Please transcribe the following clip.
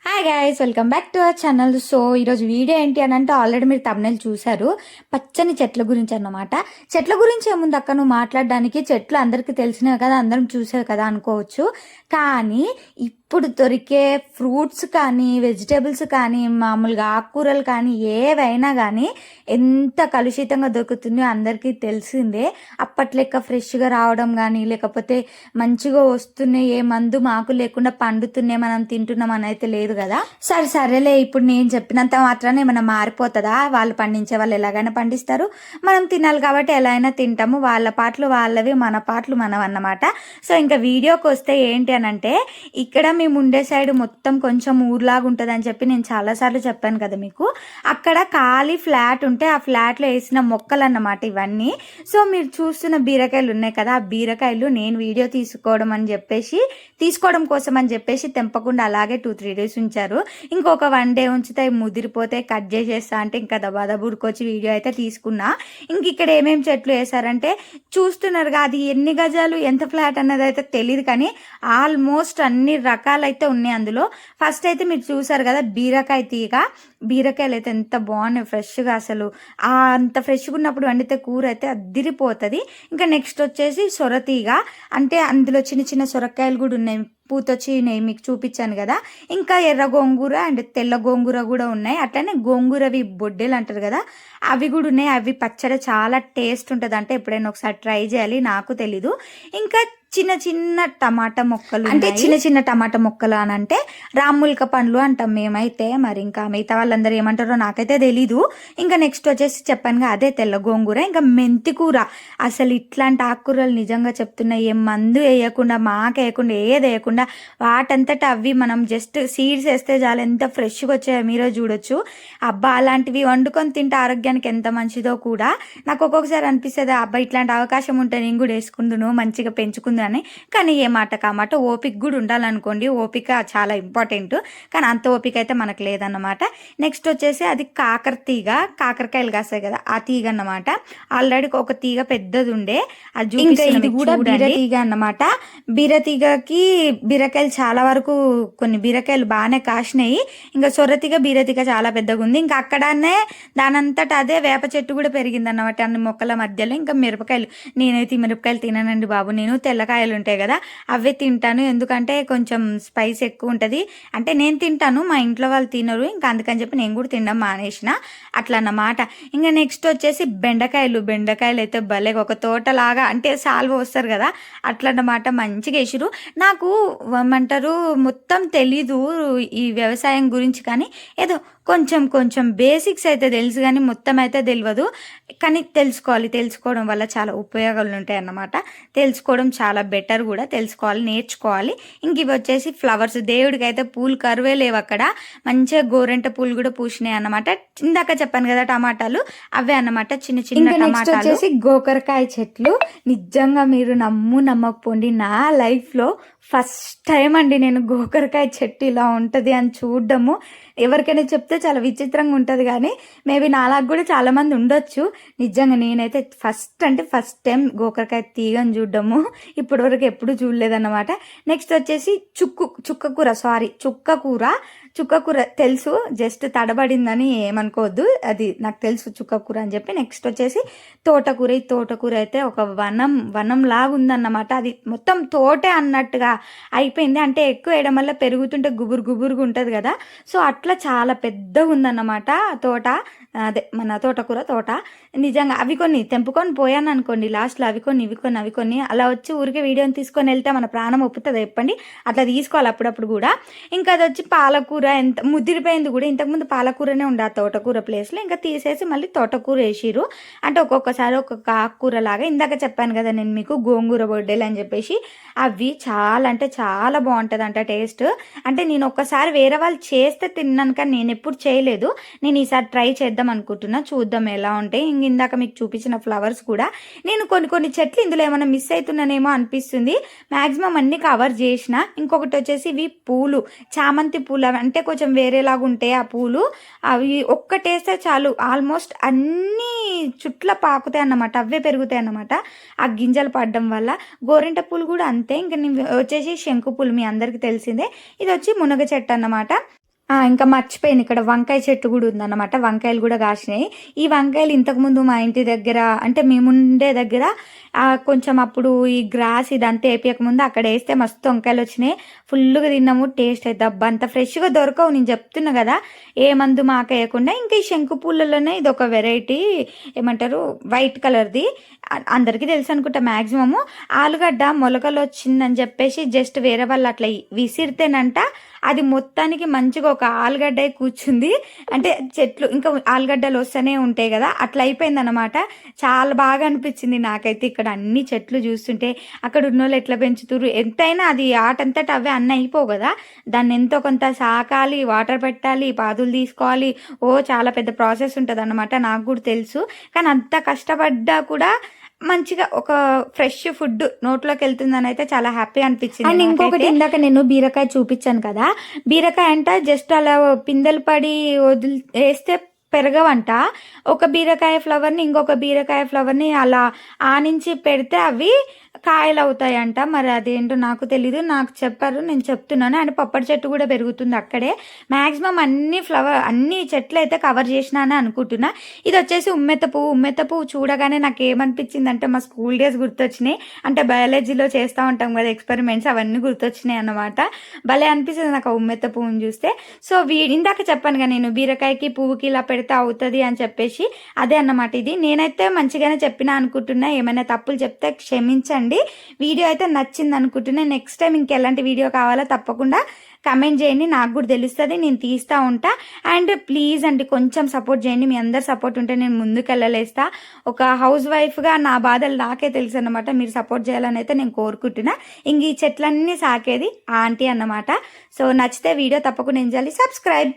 Hi guys, welcome back to our channel. So ఈరోజు video ఏంటి అని అంటే ఆల్రెడీ మీరు తమ్నెల్ చూశారు. పచ్చని చెట్ల గురించి అన్నమాట. చెట్ల గురించి ఏముంది అక్క నువ్వు మాట్లాడడానికి, చెట్లు అందరికీ తెలిసినవి కదా, అందరం చూసేవి కదా అనుకోవచ్చు. కానీ ఇప్పుడు దొరికే ఫ్రూట్స్ కానీ వెజిటేబుల్స్ కానీ మామూలుగా ఆకుకూరలు కానీ ఏవైనా కానీ ఎంత కలుషితంగా దొరుకుతుందో అందరికీ తెలిసిందే. అప్పట్లెక్క ఫ్రెష్గా రావడం కానీ లేకపోతే మంచిగా వస్తున్నాయి, ఏ మందు మాకు లేకుండా పండుతున్నాయి మనం తింటున్నాం అని అయితే లేదు కదా. సరేలే, ఇప్పుడు నేను చెప్పినంత మాత్రాన ఏమైనా మారిపోతుందా? వాళ్ళు పండించే వాళ్ళు ఎలాగైనా పండిస్తారు, మనం తినాలి కాబట్టి ఎలా అయినా తింటాము. వాళ్ళ పాటలు వాళ్ళవి, మన పాటలు మనవి అన్నమాట. సో ఇంకా వీడియోకి వస్తే ఏంటి అని అంటే, ఇక్కడ మేము ఉండే సైడ్ మొత్తం కొంచెం ఊర్లాగా ఉంటుంది అని చెప్పి నేను చాలాసార్లు చెప్పాను కదా మీకు. అక్కడ ఖాళీ ఫ్లాట్ ఉంటే ఆ ఫ్లాట్లో వేసిన మొక్కలు అన్నమాట ఇవన్నీ. సో మీరు చూస్తున్న బీరకాయలు ఉన్నాయి కదా, ఆ బీరకాయలు నేను వీడియో తీసుకోవడం కోసం అని చెప్పేసి తెంపకుండా అలాగే 2-3 డేస్ ఉంచారు. ఇంకొక 1 డే ఉంచితే ముదిరిపోతే కట్ చేసేస్తా అంటే ఇంకా దబాదబుడికొచ్చి వీడియో అయితే తీసుకున్నా. ఇంక ఇక్కడ ఏమేమి చెట్లు వేసారంటే చూస్తున్నారుగా, అది ఎన్ని గజాలు ఎంత ఫ్లాట్ అన్నది అయితే తెలియదు కానీ ఆల్మోస్ట్ అన్ని రకాలైతే ఉన్నాయి అందులో. ఫస్ట్ అయితే మీరు చూసారు కదా బీరకాయ తీగ, బీరకాయలు అయితే ఎంత బాగున్నాయి ఫ్రెష్గా. అసలు అంత ఫ్రెష్గా ఉన్నప్పుడు వండితే కూర అయితే అద్దిరిపోతుంది. ఇంకా నెక్స్ట్ వచ్చేసి సొరతీగ, అంటే అందులో చిన్న చిన్న సొరకాయలు కూడా ఉన్నాయి, పూతొచ్చినాయి మీకు చూపించాను కదా. ఇంకా ఎర్ర గోంగూర అండ్ తెల్ల గోంగూర కూడా ఉన్నాయి. అట్లనే గోంగూరవి బొడ్డేలు అంటారు కదా, అవి కూడా ఉన్నాయి. అవి పచ్చడి చాలా టేస్ట్ ఉంటుంది, అంటే ఎప్పుడైనా ఒకసారి ట్రై చేయాలి, నాకు తెలీదు. ఇంకా చిన్న చిన్న టమాటా మొక్కలు, అంటే చిన్న చిన్న టమాటా మొక్కలు అని అంటే రాముల్క పండ్లు అంటాం మేమైతే, మరి ఇంకా మిగతా వాళ్ళందరూ ఏమంటారో నాకైతే తెలీదు. ఇంకా నెక్స్ట్ వచ్చేసి చెప్పానుగా అదే తెల్ల గోంగూర. ఇంకా మెంతి కూర, అసలు ఇట్లాంటి ఆకుకూరలు నిజంగా చెప్తున్నా ఏం మందు వేయకుండా, మాకు వేయకుండా, ఏది వేయకుండా వాటంతటా అవి మనం జస్ట్ సీడ్స్ వేస్తే చాలా ఎంత ఫ్రెష్గా వచ్చాయో మీరే చూడొచ్చు. అబ్బా అలాంటివి వండుకొని తింటే ఆరోగ్యానికి ఎంత మంచిదో కూడా. నాకు ఒక్కొక్కసారి అనిపిస్తుంది, అబ్బా ఇట్లాంటి అవకాశం ఉంటే నేను కూడా వేసుకుందును, మంచిగా పెంచుకుందు అని. కానీ ఏ మాట కామాట ఓపిక కూడా ఉండాలనుకోండి, ఓపిక చాలా ఇంపార్టెంట్. కానీ అంత ఓపిక అయితే మనకు లేదన్నమాట. నెక్స్ట్ వచ్చేసి అది కాకర తీగ, కాకరకాయలు కాస్తాయి కదా ఆ తీగ అన్నమాట. ఆల్రెడీ ఒక తీగ పెద్దది ఉండే, అది ఇది కూడా బీర తీగ అన్నమాట. బీర తీగకి బీరకాయలు చాలా వరకు, కొన్ని బీరకాయలు బాగానే కాసినాయి. ఇంకా సొరతీగ బీరతీగ చాలా పెద్దగా ఉంది. ఇంకా అక్కడనే దానంతటా అదే వేప చెట్టు కూడా పెరిగింది అన్నమాట అన్ని మొక్కల మధ్యలో. ఇంకా మిరపకాయలు, నేనైతే మిరపకాయలు తిననండి బాబు, నేను తెల్లకాయలు ఉంటాయి కదా అవే తింటాను, ఎందుకంటే కొంచెం స్పైస్ ఎక్కువ ఉంటుంది. అంటే నేను తింటాను, మా ఇంట్లో వాళ్ళు తినరు, ఇంకా అందుకని చెప్పి నేను కూడా తినడం మానేసిన, అట్లా అన్నమాట. ఇంకా నెక్స్ట్ వచ్చేసి బెండకాయలు అయితే భలే ఒక తోటలాగా, అంటే సాల్వ వస్తారు కదా అట్లా అన్నమాట, మంచిగా వేసిరు. నాకు ఏమంటారు మొత్తం తెలీదు ఈ వ్యవసాయం గురించి, కానీ ఏదో కొంచెం బేసిక్స్ అయితే తెలుసు కానీ మొత్తం అయితే తెలియదు. కానీ తెలుసుకోవడం వల్ల చాలా ఉపయోగాలు ఉంటాయి అన్నమాట. తెలుసుకోవడం చాలా బెటర్ కూడా, తెలుసుకోవాలి, నేర్చుకోవాలి. ఇంక ఇవి వచ్చేసి ఫ్లవర్స్, దేవుడికి అయితే పూలు కరువే లేవు అక్కడ, మంచిగా గోరెంట పూలు కూడా పూసినాయి అన్నమాట. ఇందాక చెప్పాను కదా టమాటాలు, అవే అన్నమాట చిన్న చిన్న టమాటాలు. వచ్చేసి గోకరకాయ చెట్లు, నిజంగా మీరు నమ్మకపోండి, నా లైఫ్లో ఫస్ట్ టైం అండి నేను గోకరకాయ చెట్టు ఇలా ఉంటుంది అని చూడడము. ఎవరికైనా చెప్తే చాలా విచిత్రంగా ఉంటుంది, కానీ మేబీ నాలాగా కూడా చాలా మంది ఉండొచ్చు. నిజంగా నేనైతే ఫస్ట్ టైం గోకరకాయ తీగని చూడడము, ఇప్పటి వరకు ఎప్పుడు చూడలేదన్నమాట. నెక్స్ట్ వచ్చేసి చుక్కకూర తెలుసు, జస్ట్ తడబడిందని ఏమనుకోవద్దు, అది నాకు తెలుసు చుక్కకూర అని చెప్పి. నెక్స్ట్ వచ్చేసి తోటకూర, ఈ తోటకూర అయితే ఒక వనం లాగా ఉందన్నమాట, అది మొత్తం తోటే అన్నట్టుగా అయిపోయింది. అంటే ఎక్కువ వేయడం వల్ల పెరుగుతుంటే గుబురుగుగా ఉంటుంది కదా, సో అట్లా చాలా పెద్దగా ఉందన్నమాట తోట, అదే మన తోటకూర తోట. నిజంగా అవి కొన్ని తెంపుకొని పోయాను అనుకోండి, లాస్ట్లో అవి కొన్ని అలా వచ్చి ఊరికే వీడియోని తీసుకొని వెళ్తే మన ప్రాణం ఒప్పుతుంది చెప్పండి, అట్లా తీసుకోవాలి అప్పుడప్పుడు కూడా. ఇంకా అది వచ్చి పాలకూర, ఎంత ముదిరిపోయింది కూడా, ఇంతకుముందు పాలకూరనే ఉండే ఆ తోటకూర ప్లేస్లో, ఇంకా తీసేసి మళ్ళీ తోటకూర వేసిరు. అంటే ఒక్కొక్కసారి ఒక్కొక్క ఆకుకూర లాగా. ఇందాక చెప్పాను కదా నేను మీకు గోంగూర బొడ్డేలు అని చెప్పేసి, అవి చాలా అంటే చాలా బాగుంటుంది అంట టేస్ట్. అంటే నేను ఒక్కసారి వేరే వాళ్ళు చేస్తే తిన్నాను, కానీ నేను ఎప్పుడు చేయలేదు. నేను ఈసారి ట్రై చేద్దాం అనుకుంటున్నా, చూద్దాం ఎలా ఉంటాయి. ఇందాక మీకు చూపించిన ఫ్లవర్స్ కూడా, నేను కొన్ని చెట్లు ఇందులో ఏమైనా మిస్ అవుతున్నానేమో అనిపిస్తుంది, మాక్సిమం అన్ని కవర్ చేసిన. ఇంకొకటి వచ్చేసి ఇవి పూలు, చామంతి పూలు, అంటే కొంచెం వేరేలాగా ఉంటాయి ఆ పూలు, అవి ఒక్కటేస్తే చాలు ఆల్మోస్ట్ అన్ని చుట్ల పాకుతాయి అన్నమాట, అవే పెరుగుతాయి అన్నమాట ఆ గింజలు పడడం వల్ల. గోరింట పూలు కూడా అంతే. ఇంకా వచ్చేసి శంకు పూలు మీ అందరికి తెలిసిందే. ఇది వచ్చి మునగ చెట్టు అన్నమాట. ఇంకా మర్చిపోయాను, ఇక్కడ వంకాయ చెట్టు కూడా ఉందన్నమాట. వంకాయలు కూడా కాసినాయి. ఈ వంకాయలు ఇంతకుముందు మా ఇంటి దగ్గర అంటే మేముండే దగ్గర కొంచెం అప్పుడు ఈ గ్రాస్ ఇదంతా వేపియక ముందు అక్కడ వేస్తే మస్తు వంకాయలు వచ్చినాయి. ఫుల్గా తిన్నాము. టేస్ట్ అయితే అబ్బా అంత ఫ్రెష్గా దొరకవు, నేను చెప్తున్నా కదా, ఏ మందు మాక వేయకుండా. ఇంకా ఈ శంకు పూలలోనే ఇది ఒక వెరైటీ, ఏమంటారు, వైట్ కలర్ది. అందరికీ తెలుసు అనుకుంటా మ్యాక్సిమము. ఆలుగడ్డ మొలకలు వచ్చిందని చెప్పేసి జస్ట్ వేరే వాళ్ళు అట్లా విసిరితేనంట అది మొత్తానికి మంచిగా ఒక ఆలుగడ్డ కూర్చుంది. అంటే చెట్లు ఇంకా ఆలుగడ్డలు వస్తూనే ఉంటాయి కదా, అట్లా అయిపోయింది అనమాట. చాలా బాగా అనిపించింది నాకైతే ఇక్కడ అన్ని చెట్లు చూస్తుంటే. అక్కడ ఉన్న వాళ్ళు ఎట్లా పెంచుతురు, ఎంతైనా అది ఆటంతట అవే అన్నీ అయిపోవు కదా, దాన్ని ఎంతో కొంత సాకాలి, వాటర్ పెట్టాలి, పాదులు తీసుకోవాలి. చాలా పెద్ద ప్రాసెస్ ఉంటుంది అన్నమాట. నాకు కూడా తెలుసు. కానీ అంత కష్టపడ్డా కూడా మంచిగా ఒక ఫ్రెష్ ఫుడ్ నోట్లోకి వెళ్తుందని అయితే చాలా హ్యాపీ అనిపించింది. అండ్ ఇంకొకటి, ఇందాక నేను బీరకాయ చూపించాను కదా, బీరకాయ అంట జస్ట్ అలా పిందెలు పడి వేస్తే పెరగవంట. ఒక బీరకాయ ఫ్లవర్ని ఇంకొక బీరకాయ ఫ్లవర్ని అలా ఆనించి పెడితే అవి కాయలు అవుతాయంట. మరి అదేంటో నాకు తెలీదు, నాకు చెప్పారు, నేను చెప్తున్నాను. అండ్ పప్పడి చెట్టు కూడా పెరుగుతుంది అక్కడే. మ్యాక్సిమం అన్ని చెట్లు అయితే కవర్ చేసినానని అనుకుంటున్నా. ఇది వచ్చేసి ఉమ్మెత్త పువ్వు. ఉమ్మెత్త పువ్వు చూడగానే నాకు ఏమనిపించింది అంటే మా స్కూల్ డేస్ గుర్తొచ్చినాయి. అంటే బయాలజీలో చేస్తూ ఉంటాం కదా ఎక్స్పెరిమెంట్స్, అవన్నీ గుర్తొచ్చినాయి అన్నమాట. భలే అనిపిస్తుంది నాకు ఆ ఉమ్మెత్త పువ్వుని చూస్తే. సో ఇందాక చెప్పాను కదా నేను బీరకాయకి పువ్వుకి ఇలా పెడితే అవుతుంది అని చెప్పేసి, అదే అన్నమాట ఇది. నేనైతే మంచిగానే చెప్పినా అనుకుంటున్నా, ఏమైనా తప్పులు చెప్తే క్షమించండి. వీడియో అయితే నచ్చింది అనుకుంటున్నా. నెక్స్ట్ టైం ఇంకెలాంటి వీడియో కావాలో తప్పకుండా కమెంట్ చేయండి, నాకు కూడా తెలుస్తుంది, నేను తీస్తూ ఉంటా. అండ్ ప్లీజ్ అండి కొంచెం సపోర్ట్ చేయండి, మీ అందరు సపోర్ట్ ఉంటే నేను ముందుకు వెళ్ళలేస్తా. ఒక హౌస్ వైఫ్గా నా బాధలు నాకే తెలుసు అన్నమాట. మీరు సపోర్ట్ చేయాలని అయితే నేను కోరుకుంటున్నా. ఇంక ఈ చెట్లన్నీ సాకేది ఆంటీ అన్నమాట. సో నచ్చితే వీడియో తప్పకుండా ఎంజాయ్, సబ్స్క్రైబ్.